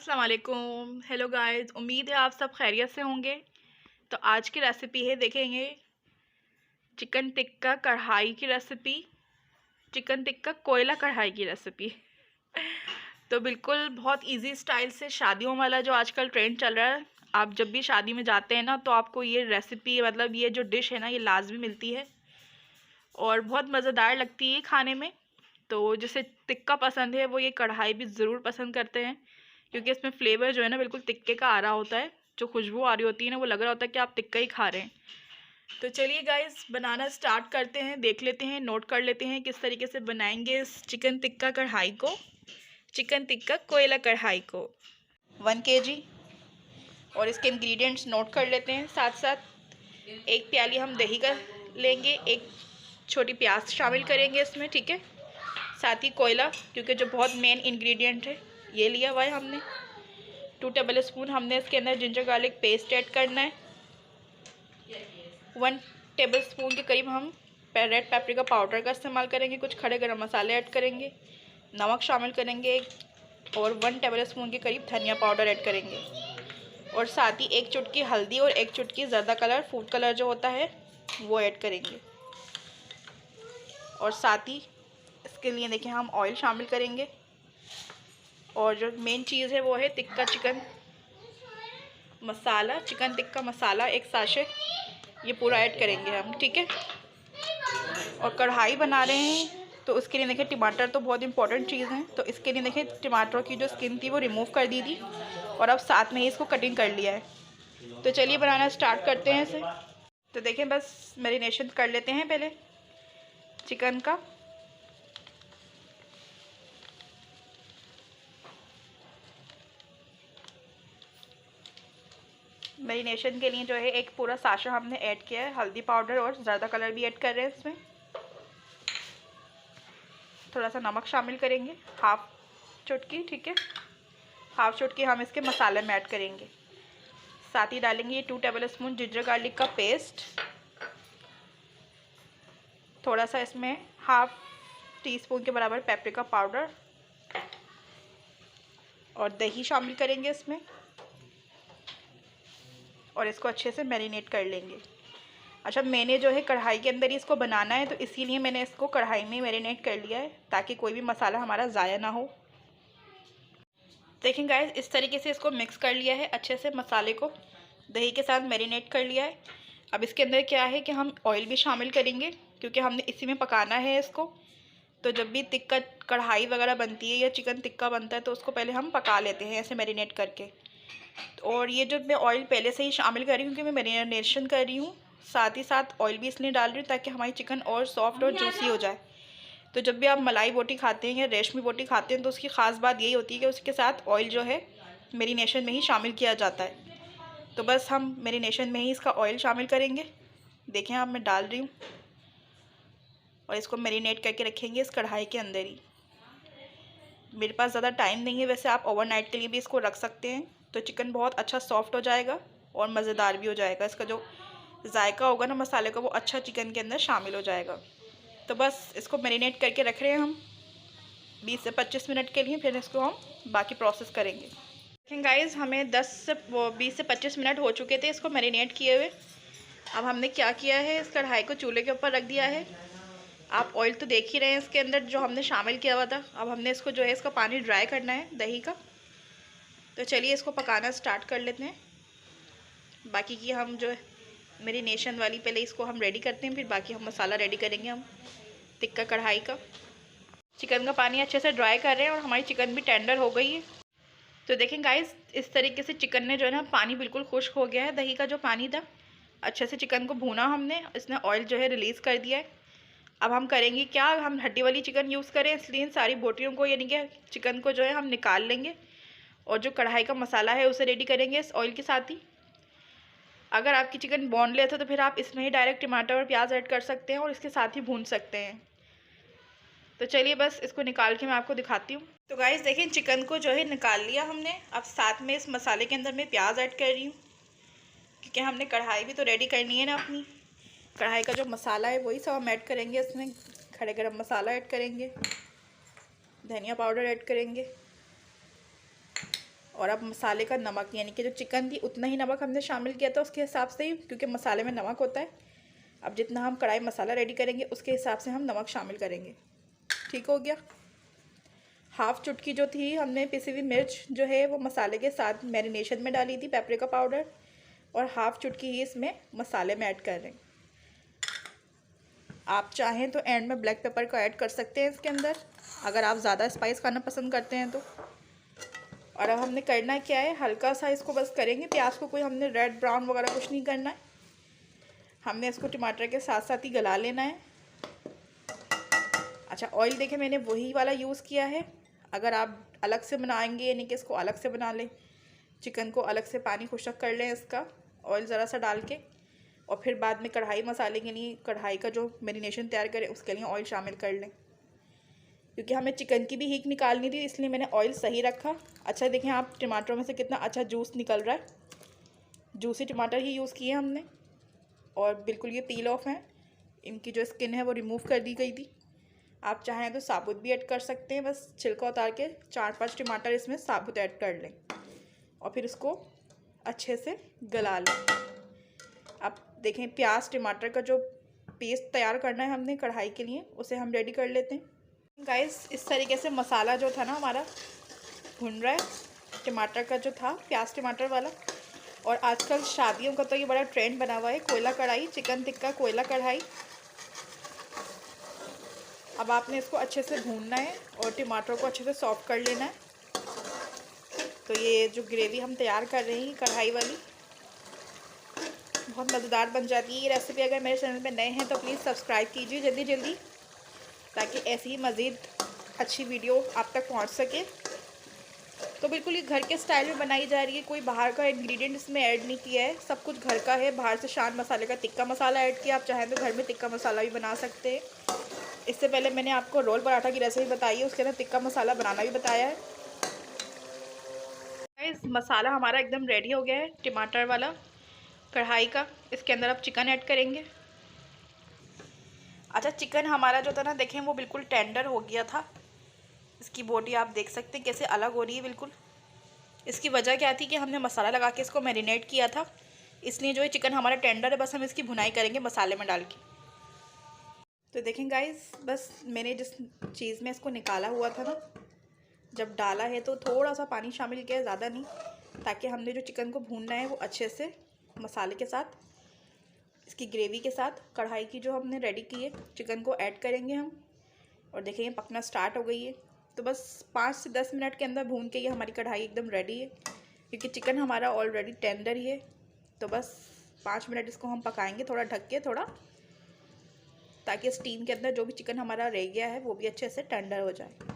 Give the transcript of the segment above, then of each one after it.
अस्सलाम वालेकुम। Hello guys, उम्मीद है आप सब खैरियत से होंगे। तो आज की रेसिपी है, देखेंगे चिकन टिक्का कढ़ाई की रेसिपी, चिकन टिक्का कोयला कढ़ाई की रेसिपी। तो बिल्कुल बहुत इजी स्टाइल से शादियों वाला जो आजकल ट्रेंड चल रहा है, आप जब भी शादी में जाते हैं ना तो आपको ये रेसिपी मतलब ये जो डिश है ना ये लाजमी मिलती है और बहुत मज़ेदार लगती है खाने में। तो जिसे टिक्का पसंद है वो ये कढ़ाई भी ज़रूर पसंद करते हैं, क्योंकि इसमें फ्लेवर जो है ना बिल्कुल टिक्के का आ रहा होता है। जो खुशबू आ रही होती है ना वो लग रहा होता है कि आप टिक्का ही खा रहे हैं। तो चलिए गाइस, बनाना स्टार्ट करते हैं। देख लेते हैं, नोट कर लेते हैं किस तरीके से बनाएंगे इस चिकन टिक्का कढ़ाई को, चिकन टिक्का कोयला कढ़ाई को। 1 kg और इसके इंग्रेडिएंट्स नोट कर लेते हैं साथ साथ। 1 प्याली हम दही का लेंगे, एक छोटी प्याज शामिल करेंगे इसमें, ठीक है। साथ ही कोयला, क्योंकि जो बहुत मेन इंग्रेडिएंट है ये लिया हुआ है हमने। 2 टेबल स्पून हमने इसके अंदर जिंजर गार्लिक पेस्ट ऐड करना है। 1 टेबल स्पून के करीब हम रेड पेपरिका पाउडर का इस्तेमाल करेंगे। कुछ खड़े गरम मसाले ऐड करेंगे, नमक शामिल करेंगे और 1 टेबल स्पून के करीब धनिया पाउडर ऐड करेंगे। और साथ ही 1 चुटकी हल्दी और 1 चुटकी ज़र्दा कलर, फूड कलर जो होता है वो ऐड करेंगे। और साथ ही इसके लिए देखिए हम ऑयल शामिल करेंगे। और जो मेन चीज़ है वो है टिक्का चिकन मसाला, चिकन टिक्का मसाला, एक साशे, ये पूरा ऐड करेंगे हम, ठीक है। और कढ़ाई बना रहे हैं तो उसके लिए देखिए टमाटर तो बहुत इंपॉर्टेंट चीज़ है। तो इसके लिए देखिए टमाटरों की जो स्किन थी वो रिमूव कर दी थी और अब साथ में ही इसको कटिंग कर लिया है। तो चलिए बनाना स्टार्ट करते हैं इसे। तो देखिए बस मैरिनेशन कर लेते हैं पहले चिकन का। मैरिनेशन के लिए जो है एक पूरा साशा हमने ऐड किया है हल्दी पाउडर, और ज़्यादा कलर भी ऐड कर रहे हैं इसमें। थोड़ा सा नमक शामिल करेंगे, हाफ चुटकी, ठीक है। हाफ चुटकी हम इसके मसाले में ऐड करेंगे। साथ ही डालेंगे ये 2 टेबल स्पून जिंजर गार्लिक का पेस्ट। थोड़ा सा इसमें हाफ टी स्पून के बराबर पेपरिका पाउडर और दही शामिल करेंगे इसमें। और इसको अच्छे से मैरिनेट कर लेंगे। अच्छा, मैंने जो है कढ़ाई के अंदर ही इसको बनाना है तो इसीलिए मैंने इसको कढ़ाई में मैरिनेट कर लिया है, ताकि कोई भी मसाला हमारा ज़ाया ना हो। देखें गाइस, इस तरीके से इसको मिक्स कर लिया है अच्छे से, मसाले को दही के साथ मैरिनेट कर लिया है। अब इसके अंदर क्या है कि हम ऑयल भी शामिल करेंगे, क्योंकि हमने इसी में पकाना है इसको। तो जब भी टिक्का कढ़ाई वगैरह बनती है या चिकन टिक्का बनता है तो उसको पहले हम पका लेते हैं ऐसे मैरिनेट करके। और ये जो मैं ऑयल पहले से ही शामिल कर रही हूँ क्योंकि मैं मैरिनेशन कर रही हूँ, साथ ही साथ ऑयल भी इसलिए डाल रही हूँ ताकि हमारी चिकन और सॉफ्ट और जूसी हो जाए। तो जब भी आप मलाई बोटी खाते हैं या रेशमी बोटी खाते हैं तो उसकी ख़ास बात यही होती है कि उसके साथ ऑयल जो है मैरिनेशन में ही शामिल किया जाता है। तो बस हम मैरिनेशन में ही इसका ऑयल शामिल करेंगे। देखें आप, मैं डाल रही हूँ और इसको मैरिनेट करके रखेंगे इस कढ़ाई के अंदर ही। मेरे पास ज़्यादा टाइम नहीं है, वैसे आप ओवरनाइट के लिए भी इसको रख सकते हैं। तो चिकन बहुत अच्छा सॉफ्ट हो जाएगा और मज़ेदार भी हो जाएगा। इसका जो जायका होगा ना मसाले का वो अच्छा चिकन के अंदर शामिल हो जाएगा। तो बस इसको मैरिनेट करके रख रहे हैं हम 20 से 25 मिनट के लिए, फिर इसको हम बाकी प्रोसेस करेंगे। लेकिन गाइस, हमें 20 से 25 मिनट हो चुके थे इसको मैरिनेट किए हुए। अब हमने क्या किया है, इस कढ़ाई को चूल्हे के ऊपर रख दिया है। आप ऑयल तो देख ही रहे हैं इसके अंदर जो हमने शामिल किया हुआ था। अब हमने इसको जो है इसका पानी ड्राई करना है दही का। तो चलिए इसको पकाना स्टार्ट कर लेते हैं। बाकी की हम जो मैरिनेशन वाली पहले इसको हम रेडी करते हैं, फिर बाकी हम मसाला रेडी करेंगे हम टिक्का कढ़ाई का। चिकन का पानी अच्छे से ड्राई कर रहे हैं और हमारी चिकन भी टेंडर हो गई है। तो देखें गाइस, इस तरीके से चिकन ने जो है ना पानी बिल्कुल खुश्क हो गया है। दही का जो पानी था अच्छे से चिकन को भूना हमने, इसने ऑयल जो है रिलीज़ कर दिया है। अब हम करेंगे क्या, हम हड्डी वाली चिकन यूज़ करें, इसलिए इन सारी बोटियों को यानी कि चिकन को जो है हम निकाल लेंगे और जो कढ़ाई का मसाला है उसे रेडी करेंगे इस ऑयल के साथ ही। अगर आपकी चिकन बोनलेस है तो फिर आप इसमें ही डायरेक्ट टमाटर और प्याज ऐड कर सकते हैं और इसके साथ ही भून सकते हैं। तो चलिए बस इसको निकाल के मैं आपको दिखाती हूँ। तो गाइस देखिए, चिकन को जो है निकाल लिया हमने। अब साथ में इस मसाले के अंदर मैं प्याज ऐड कर रही हूँ, क्योंकि हमने कढ़ाई भी तो रेडी करनी है ना अपनी। कढ़ाई का जो मसाला है वही सब हम ऐड करेंगे इसमें। खड़े गरम मसाला ऐड करेंगे, धनिया पाउडर ऐड करेंगे और अब मसाले का नमक, यानी कि जो चिकन थी उतना ही नमक हमने शामिल किया था उसके हिसाब से ही, क्योंकि मसाले में नमक होता है। अब जितना हम कढ़ाई मसाला रेडी करेंगे उसके हिसाब से हम नमक शामिल करेंगे। ठीक हो गया। हाफ़ चुटकी जो थी हमने पिसी हुई मिर्च जो है वो मसाले के साथ मैरिनेशन में डाली थी, पेपरिका पाउडर, और हाफ़ चुटकी ही इसमें मसाले में ऐड कर रहे हैं। आप चाहें तो एंड में ब्लैक पेपर को ऐड कर सकते हैं इसके अंदर, अगर आप ज़्यादा स्पाइस खाना पसंद करते हैं तो। और अब हमने करना क्या है, हल्का सा इसको बस करेंगे, प्याज को कोई हमने रेड ब्राउन वगैरह कुछ नहीं करना है। हमने इसको टमाटर के साथ साथ ही गला लेना है। अच्छा, ऑयल देखें मैंने वही वाला यूज़ किया है। अगर आप अलग से बनाएंगे, यानी कि इसको अलग से बना लें, चिकन को अलग से पानी खुशक कर लें इसका, ऑयल ज़रा सा डाल के, और फिर बाद में कढ़ाई मसाले के लिए कढ़ाई का जो मैरिनेशन तैयार करें उसके लिए ऑयल शामिल कर लें, क्योंकि हमें चिकन की भी हीक निकालनी थी, इसलिए मैंने ऑयल सही रखा। अच्छा देखें आप, टमाटरों में से कितना अच्छा जूस निकल रहा है। जूसी टमाटर ही यूज़ किए हमने, और बिल्कुल ये पील ऑफ हैं, इनकी जो स्किन है वो रिमूव कर दी गई थी। आप चाहें तो साबुत भी ऐड कर सकते हैं, बस छिलका उतार के 4-5 टमाटर इसमें साबुत ऐड कर लें और फिर इसको अच्छे से गला लें। अब देखें, प्याज टमाटर का जो पेस्ट तैयार करना है हमने कढ़ाई के लिए, उसे हम रेडी कर लेते हैं। गाइस, इस तरीके से मसाला जो था ना हमारा भुन रहा है, टमाटर का जो था, प्याज टमाटर वाला। और आजकल शादियों का तो ये बड़ा ट्रेंड बना हुआ है, कोयला कढ़ाई, चिकन टिक्का कोयला कढ़ाई। अब आपने इसको अच्छे से भूनना है और टमाटर को अच्छे से सॉफ्ट कर लेना है। तो ये जो ग्रेवी हम तैयार कर रहे हैं कढ़ाई वाली, बहुत मज़ेदार बन जाती है ये रेसिपी। अगर मेरे चैनल पे नए हैं तो प्लीज़ सब्सक्राइब कीजिए जल्दी जल्दी, ताकि ऐसी ही मज़ीद अच्छी वीडियो आप तक पहुंच सके। तो बिल्कुल ये घर के स्टाइल में बनाई जा रही है, कोई बाहर का इंग्रेडिएंट इसमें ऐड नहीं किया है, सब कुछ घर का है। बाहर से शान मसाले का टिक्का मसाला ऐड किया, आप चाहें तो घर में टिक्का मसाला भी बना सकते हैं। इससे पहले मैंने आपको रोल पराठा की रेसिपी बताई है, उसके अंदर टिक्का मसाला बनाना भी बताया है। इस मसाला हमारा एकदम रेडी हो गया है, टमाटर वाला कढ़ाई का। इसके अंदर आप चिकन ऐड करेंगे। अच्छा, चिकन हमारा जो था ना, देखें वो बिल्कुल टेंडर हो गया था। इसकी बॉडी आप देख सकते हैं कैसे अलग हो रही है बिल्कुल। इसकी वजह क्या थी कि हमने मसाला लगा के इसको मैरिनेट किया था, इसलिए जो है चिकन हमारा टेंडर है। बस हम इसकी भुनाई करेंगे मसाले में डाल के। तो देखें गाइस, बस मैंने जिस चीज़ में इसको निकाला हुआ था ना, जब डाला है तो थोड़ा सा पानी शामिल किया, ज़्यादा नहीं, ताकि हमने जो चिकन को भूनना है वो अच्छे से मसाले के साथ, इसकी ग्रेवी के साथ, कढ़ाई की जो हमने रेडी की है, चिकन को ऐड करेंगे हम। और देखें पकना स्टार्ट हो गई है। तो बस 5 से 10 मिनट के अंदर भून के ये हमारी कढ़ाई एकदम रेडी है, क्योंकि चिकन हमारा ऑलरेडी टेंडर ही है। तो बस 5 मिनट इसको हम पकाएंगे, थोड़ा ढक के, थोड़ा, ताकि स्टीम के अंदर जो भी चिकन हमारा रह गया है वो भी अच्छे से टेंडर हो जाए।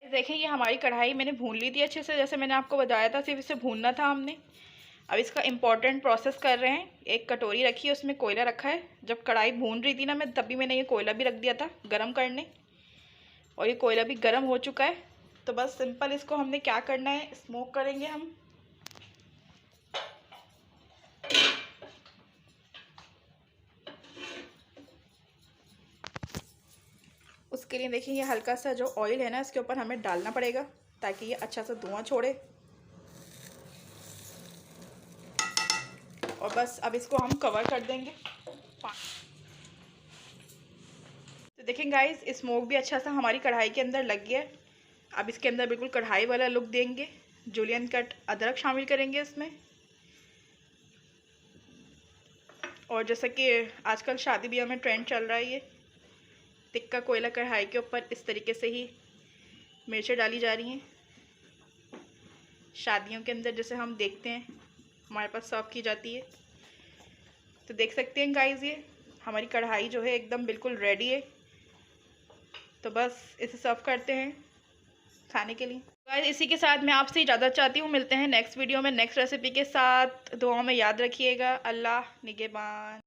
देखें ये हमारी कढ़ाई मैंने भून ली थी अच्छे से, जैसे मैंने आपको बताया था, सिर्फ इसे भूनना था हमने। अब इसका इम्पॉर्टेंट प्रोसेस कर रहे हैं। एक कटोरी रखी है, उसमें कोयला रखा है। जब कढ़ाई भून रही थी ना मैं, तभी मैंने ये कोयला भी रख दिया था गरम करने, और ये कोयला भी गरम हो चुका है। तो बस सिंपल इसको हमने क्या करना है, स्मोक करेंगे हम। उसके लिए देखिए ये हल्का सा जो ऑयल है ना, इसके ऊपर हमें डालना पड़ेगा, ताकि ये अच्छा सा धुआं छोड़े। और बस अब इसको हम कवर कर देंगे। तो देखें गाइस, स्मोक भी अच्छा सा हमारी कढ़ाई के अंदर लग गया है। अब इसके अंदर बिल्कुल कढ़ाई वाला लुक देंगे। जूलियन कट अदरक शामिल करेंगे इसमें। और जैसा कि आजकल शादी ब्याह में ट्रेंड चल रहा है, ये टिक्का कोयला कढ़ाई के ऊपर इस तरीके से ही मिर्चें डाली जा रही हैं। शादियों के अंदर जैसे हम देखते हैं हमारे पास सर्व की जाती है। तो देख सकते हैं गाइस, ये हमारी कढ़ाई जो है एकदम बिल्कुल रेडी है। तो बस इसे सर्व करते हैं खाने के लिए। गाइस, इसी के साथ मैं आपसे इजाज़त चाहती हूँ। मिलते हैं नेक्स्ट वीडियो में नेक्स्ट रेसिपी के साथ। दुआओं में याद रखिएगा। अल्लाह निगहबान।